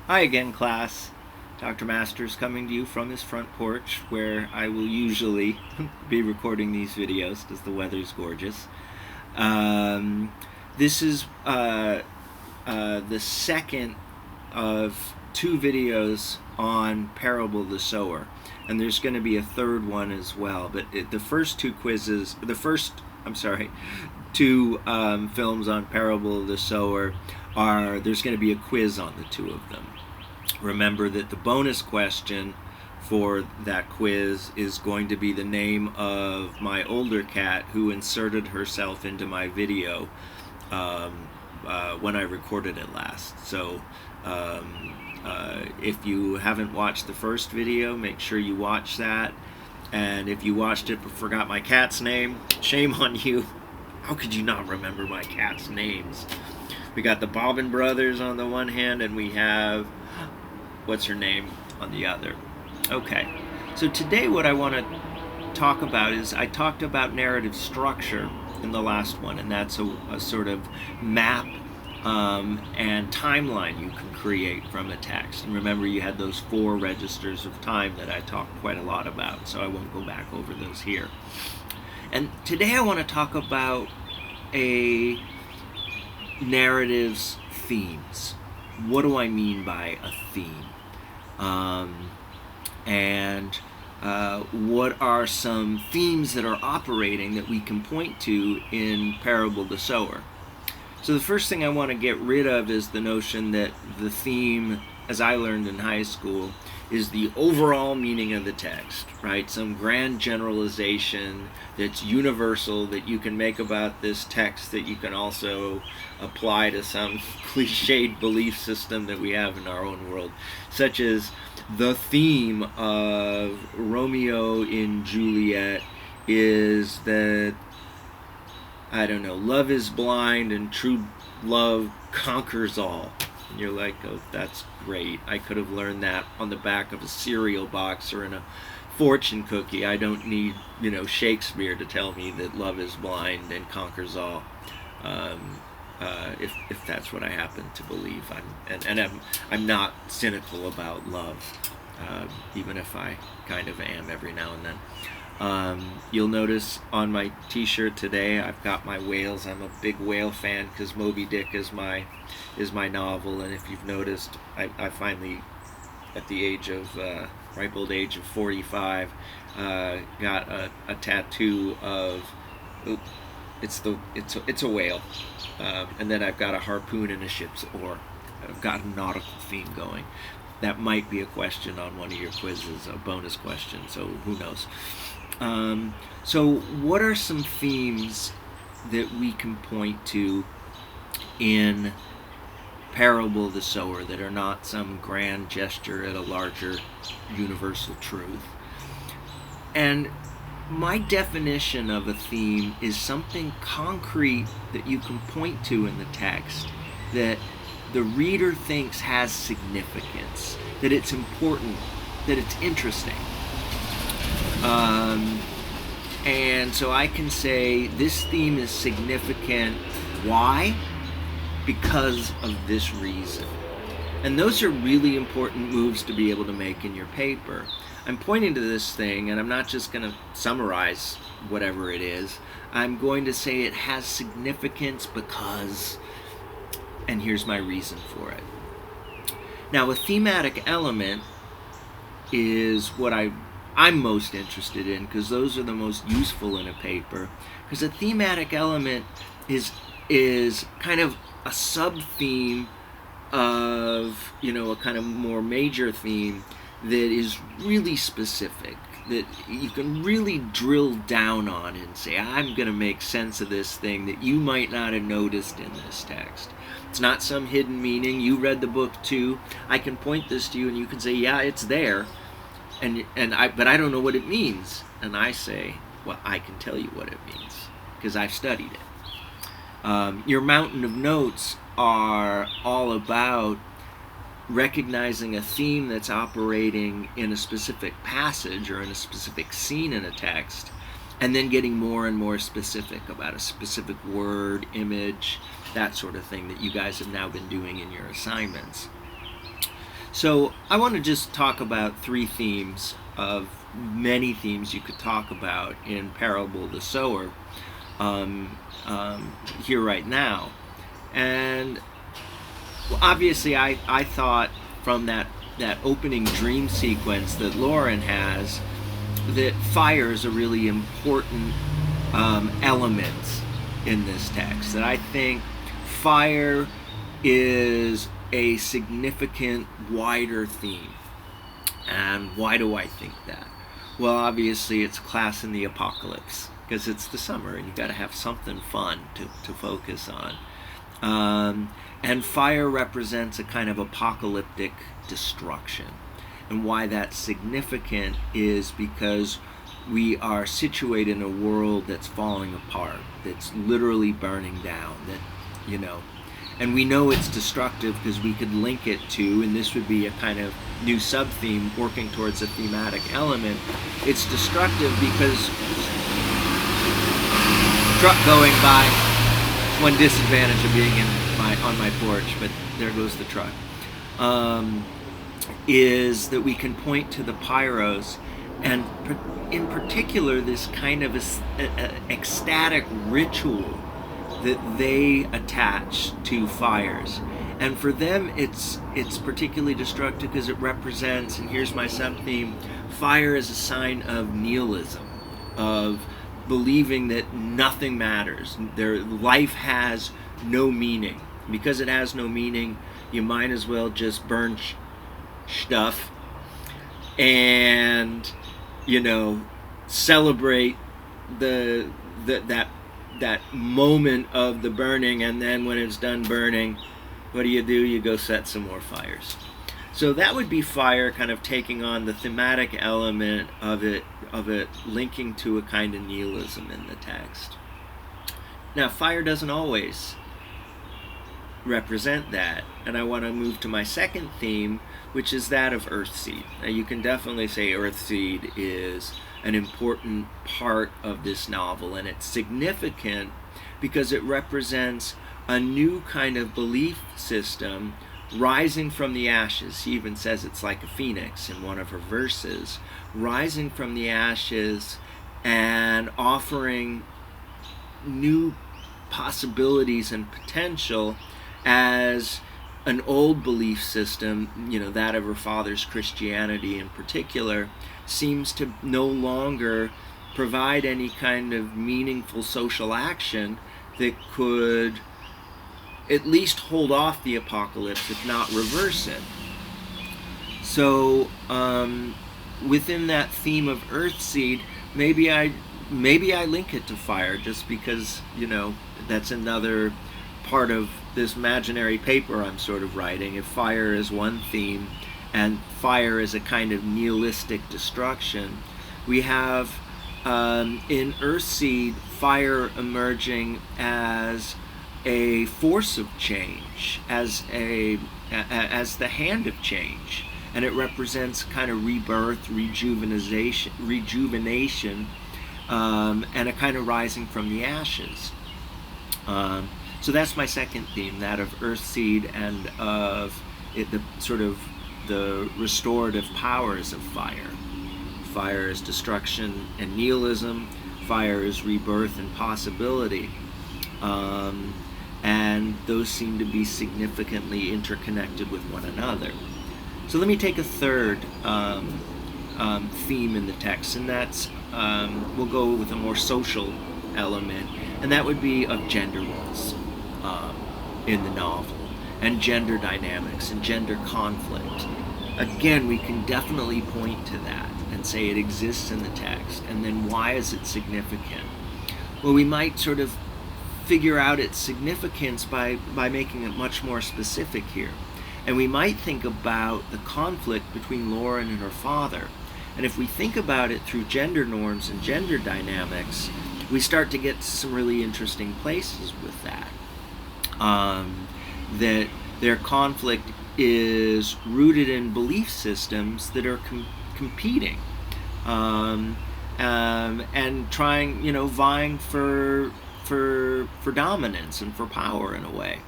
Hi again, class. Dr. Masters coming to you from his front porch where I will usually be recording these videos because the weather's gorgeous. This is the second of two videos on Parable the Sower, and there's going to be a third one as well. But the first two films on Parable the Sower there's going to be a quiz on the two of them. Remember that the bonus question for that quiz is going to be the name of my older cat who inserted herself into my video when I recorded it last. So if you haven't watched the first video, make sure you watch that. And if you watched it but forgot my cat's name, shame on you. How could you not remember my cat's names? We got the Bobbin brothers on the one hand, and we have, what's her name, on the other. Okay, so today what I want to talk about is, I talked about narrative structure in the last one, and that's a sort of map and timeline you can create from a text. And remember, you had those 4 registers of time that I talked quite a lot about, so I won't go back over those here. And today I want to talk about a narrative's themes. What do I mean by a theme? What are some themes that are operating that we can point to in Parable the Sower? So the first thing I want to get rid of is the notion that the theme, as I learned in high school, is the overall meaning of the text, right? Some grand generalization that's universal that you can make about this text that you can also apply to some cliched belief system that we have in our own world, such as the theme of Romeo and Juliet is that, I don't know, love is blind and true love conquers all. And you're like, oh, that's great. I could have learned that on the back of a cereal box or in a fortune cookie. I don't need, Shakespeare to tell me that love is blind and conquers all. If that's what I happen to believe, I'm not cynical about love, even if I kind of am every now and then. You'll notice on my t-shirt today I've got my whales. I'm a big whale fan because Moby Dick is my novel, and if you've noticed, I finally, at the ripe old age of 45, got a tattoo of it's a whale, and then I've got a harpoon in a ship's oar. I've got a nautical theme going. That might be a question on one of your quizzes, a bonus question, so who knows. So what are some themes that we can point to in Parable the Sower that are not some grand gesture at a larger universal truth? And my definition of a theme is something concrete that you can point to in the text that the reader thinks has significance, that it's important, that it's interesting. And so I can say this theme is significant. Why? Because of this reason. And those are really important moves to be able to make in your paper. I'm pointing to this thing, and I'm not just going to summarize whatever it is. I'm going to say it has significance because, and here's my reason for it. Now, a thematic element is what I'm most interested in, because those are the most useful in a paper. Because a thematic element is kind of a sub-theme of, a kind of more major theme that is really specific, that you can really drill down on and say, I'm going to make sense of this thing that you might not have noticed in this text. It's not some hidden meaning. You read the book too. I can point this to you and you can say, yeah, it's there, but I don't know what it means. And I say, well, I can tell you what it means because I've studied it. Your mountain of notes are all about recognizing a theme that's operating in a specific passage or in a specific scene in a text, and then getting more and more specific about a specific word, image, that sort of thing that you guys have now been doing in your assignments. So I want to just talk about three themes of many themes you could talk about in Parable of the Sower here right now. And obviously I thought from that opening dream sequence that Lauren has that fire is a really important element in this text. That I think fire is a significant wider theme. And why do I think that? Well, obviously it's class in the apocalypse because it's the summer and you got to have something fun to focus on. And fire represents a kind of apocalyptic destruction. And why that's significant is because we are situated in a world that's falling apart, that's literally burning down, and we know it's destructive because we could link it to, and this would be a kind of new sub-theme working towards a thematic element. It's destructive because truck going by, one disadvantage of being on my porch, but there goes the truck, is that we can point to the pyros, and in particular this kind of ecstatic ritual that they attach to fires. And for them it's particularly destructive because it represents, and here's my sub-theme, fire is a sign of nihilism, of believing that nothing matters. Their life has no meaning. Because it has no meaning, you might as well just burn stuff and celebrate that moment of the burning, and then when it's done burning, what do? You go set some more fires. So that would be fire kind of taking on the thematic element of it linking to a kind of nihilism in the text. Now, fire doesn't always represent that, and I want to move to my second theme, which is that of Earthseed. Now, you can definitely say Earthseed is an important part of this novel, and it's significant because it represents a new kind of belief system rising from the ashes. He even says it's like a phoenix in one of her verses, rising from the ashes and offering new possibilities and potential as an old belief system, that of her father's Christianity in particular, seems to no longer provide any kind of meaningful social action that could at least hold off the apocalypse, if not reverse it. So within that theme of Earthseed, maybe I link it to fire, just because that's another part of this imaginary paper I'm sort of writing. If fire is one theme and fire is a kind of nihilistic destruction, we have in Earthseed fire emerging as a force of change, as the hand of change, and it represents kind of rebirth, rejuvenation, and a kind of rising from the ashes. So that's my second theme, that of Earthseed and of the restorative powers of fire. Fire is destruction and nihilism. Fire is rebirth and possibility. And those seem to be significantly interconnected with one another. So let me take a third theme in the text, and that's, we'll go with a more social element, and that would be of gender roles in the novel, and gender dynamics and gender conflict. Again, we can definitely point to that and say it exists in the text, and then why is it significant? Well, we might sort of figure out its significance by making it much more specific here. And we might think about the conflict between Lauren and her father. And if we think about it through gender norms and gender dynamics, we start to get to some really interesting places with that. That their conflict is rooted in belief systems that are competing and trying, vying for dominance and for power in a way.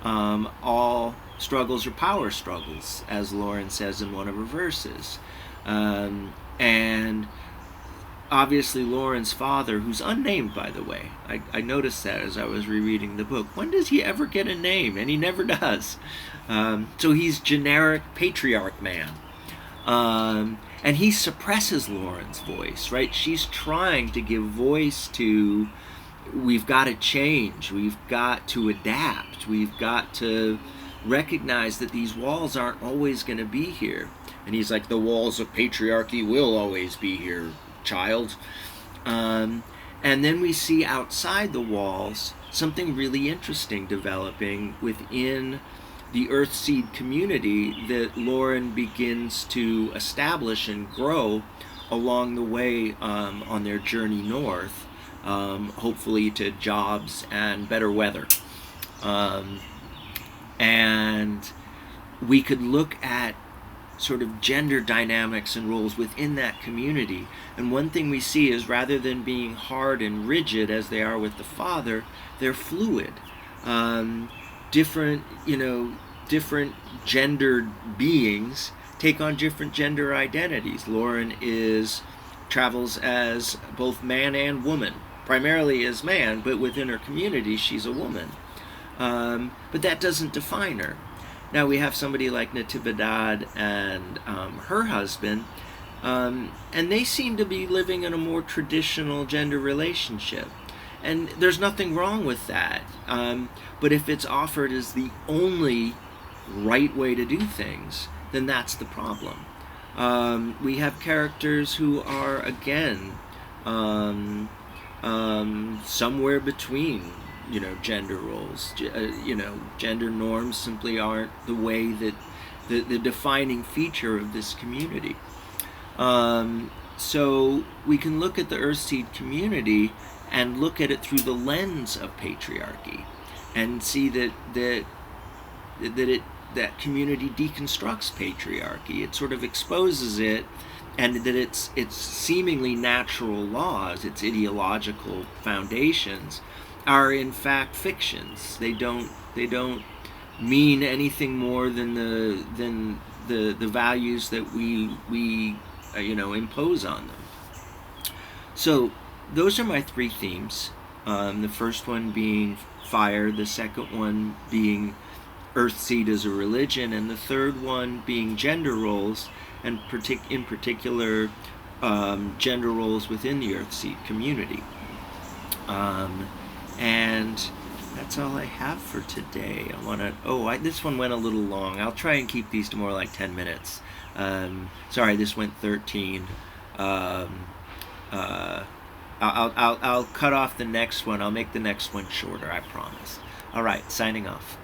all struggles are power struggles, as Lauren says in one of her verses. And obviously Lauren's father, who's unnamed, by the way, I noticed that as I was rereading the book. When does he ever get a name? And he never does. So he's generic patriarch man. And he suppresses Lauren's voice, right? She's trying to give voice to, we've got to change, we've got to adapt, we've got to recognize that these walls aren't always going to be here. And he's like, the walls of patriarchy will always be here, child. And then we see outside the walls something really interesting developing within the Earthseed community that Lauren begins to establish and grow along the way on their journey north, hopefully to jobs and better weather. And we could look at sort of gender dynamics and roles within that community. And one thing we see is, rather than being hard and rigid as they are with the father, they're fluid. Different gendered beings take on different gender identities. Lauren travels as both man and woman, primarily as man, but within her community she's a woman. But that doesn't define her. Now we have somebody like Natividad and her husband, and they seem to be living in a more traditional gender relationship. And there's nothing wrong with that. But if it's offered as the only right way to do things, then that's the problem. We have characters who are, again, somewhere between, gender roles. Gender norms simply aren't the way that the defining feature of this community. So we can look at the Earthseed community and look at it through the lens of patriarchy, and see that community deconstructs patriarchy. It sort of exposes it, and that its seemingly natural laws, its ideological foundations, are in fact fictions. They don't mean anything more than the values that we impose on them. So those are my three themes. The first one being fire, the second one being Earthseed as a religion, and the third one being gender roles, and in particular gender roles within the Earthseed community. And that's all I have for today. This one went a little long. I'll try and keep these to more like 10 minutes. Sorry, this went 13. I'll cut off the next one. I'll make the next one shorter, I promise. All right, signing off.